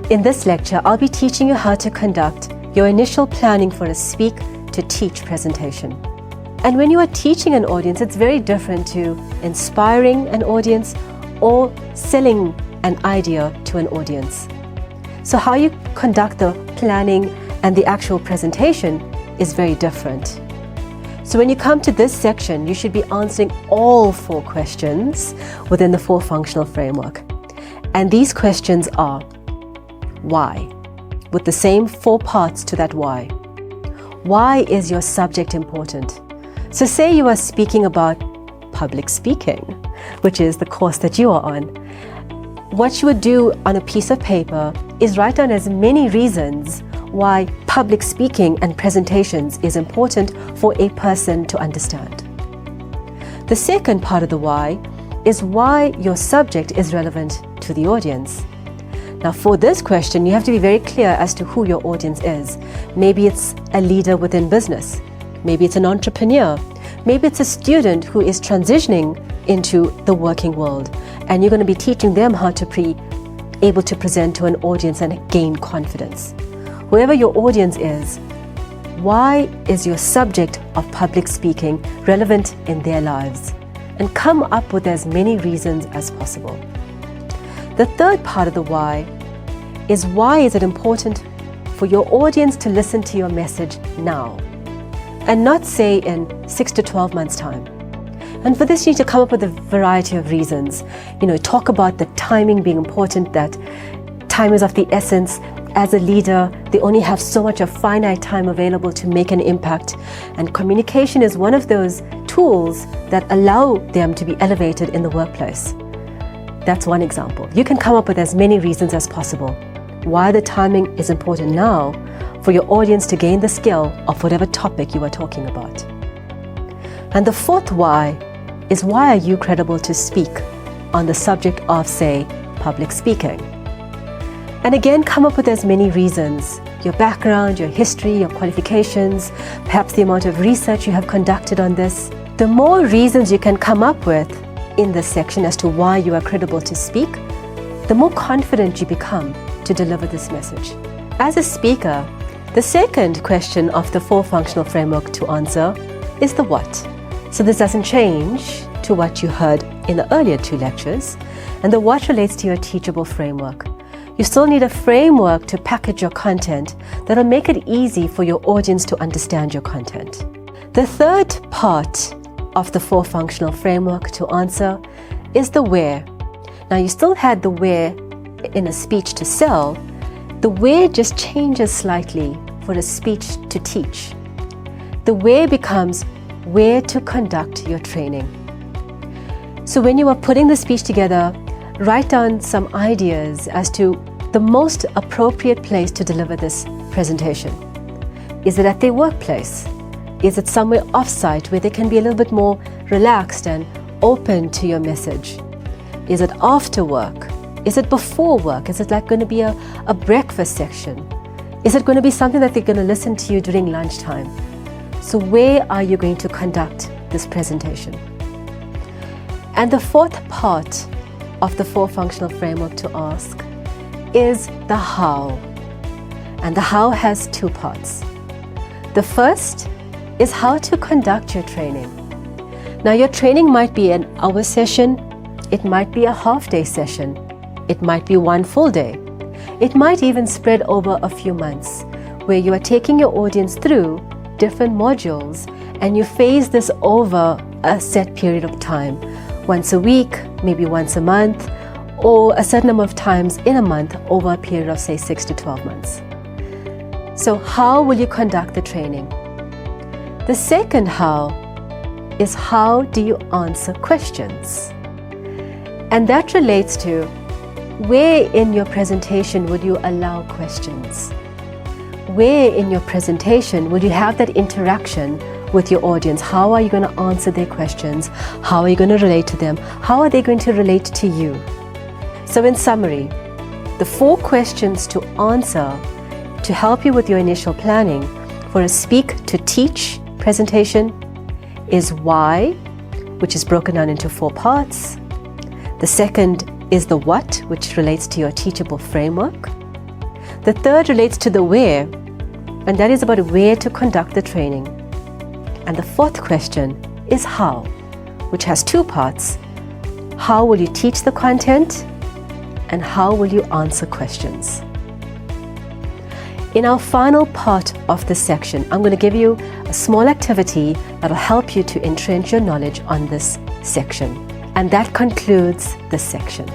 In this lecture, I'll be teaching you how to conduct your initial planning for a speak to teach presentation. And when you are teaching an audience, it's very different to inspiring an audience or selling an idea to an audience. So how you conduct the planning and the actual presentation is very different. So when you come to this section, you should be answering all 4 questions within the 4 functional framework. And these questions are: why? With the same 4 parts to that why. Why is your subject important? So say you are speaking about public speaking, which is the course that you are on. What you would do on a piece of paper is write down as many reasons why public speaking and presentations is important for a person to understand. The second part of the why is why your subject is relevant to the audience. Now for this question, you have to be very clear as to who your audience is. Maybe it's a leader within business. Maybe it's an entrepreneur. Maybe it's a student who is transitioning into the working world, and you're going to be teaching them how to be able to present to an audience and gain confidence. Whoever your audience is, why is your subject of public speaking relevant in their lives? And come up with as many reasons as possible. The third part of the why is it important for your audience to listen to your message now and not say in 6 to 12 months time. And for this you need to come up with a variety of reasons. Talk about the timing being important, that time is of the essence. As a leader, they only have so much of finite time available to make an impact, and communication is one of those tools that allow them to be elevated in the workplace. That's one example. You can come up with as many reasons as possible why the timing is important now for your audience to gain the skill of whatever topic you are talking about. And the fourth why is why are you credible to speak on the subject of, say, public speaking? And again, come up with as many reasons: your background, your history, your qualifications, perhaps the amount of research you have conducted on this. The more reasons you can come up with in this section as to why you are credible to speak, the more confident you become to deliver this message. As a speaker, the second question of the 4 functional framework to answer is the what. So this doesn't change to what you heard in the earlier 2 lectures, and the what relates to your teachable framework. You still need a framework to package your content that will make it easy for your audience to understand your content. The third part of the 4 functional framework to answer is the where. Now you still had the where in a speech to sell. The where just changes slightly for a speech to teach. The where becomes where to conduct your training. So when you are putting the speech together, write down some ideas as to the most appropriate place to deliver this presentation. Is it at their workplace? Is it somewhere off-site where they can be a little bit more relaxed and open to your message? Is it after work? Is it before work? Is it going to be a breakfast section? Is it going to be something that they're going to listen to you during lunchtime? So where are you going to conduct this presentation? And the fourth part of the 4 functional framework to ask is the how. And the how has 2 parts. The first is how to conduct your training. Now your training might be an hour session, it might be a half-day session, it might be 1 full day. It might even spread over a few months, where you are taking your audience through different modules and you phase this over a set period of time. Once a week, maybe once a month, or a certain number of times in a month over a period of, say, 6 to 12 months. So how will you conduct the training? The second how is how do you answer questions? And that relates to where in your presentation would you allow questions? Where in your presentation will you have that interaction with your audience? How are you going to answer their questions? How are you going to relate to them? How are they going to relate to you? So in summary, the 4 questions to answer to help you with your initial planning for a speak to teach presentation is why, which is broken down into 4 parts. The second is the what, which relates to your teachable framework. The third relates to the where, and that is about where to conduct the training. And the fourth question is how, which has two parts. How will you teach the content, and how will you answer questions? In our final part of this section, I'm going to give you a small activity that will help you to entrench your knowledge on this section. And that concludes this section.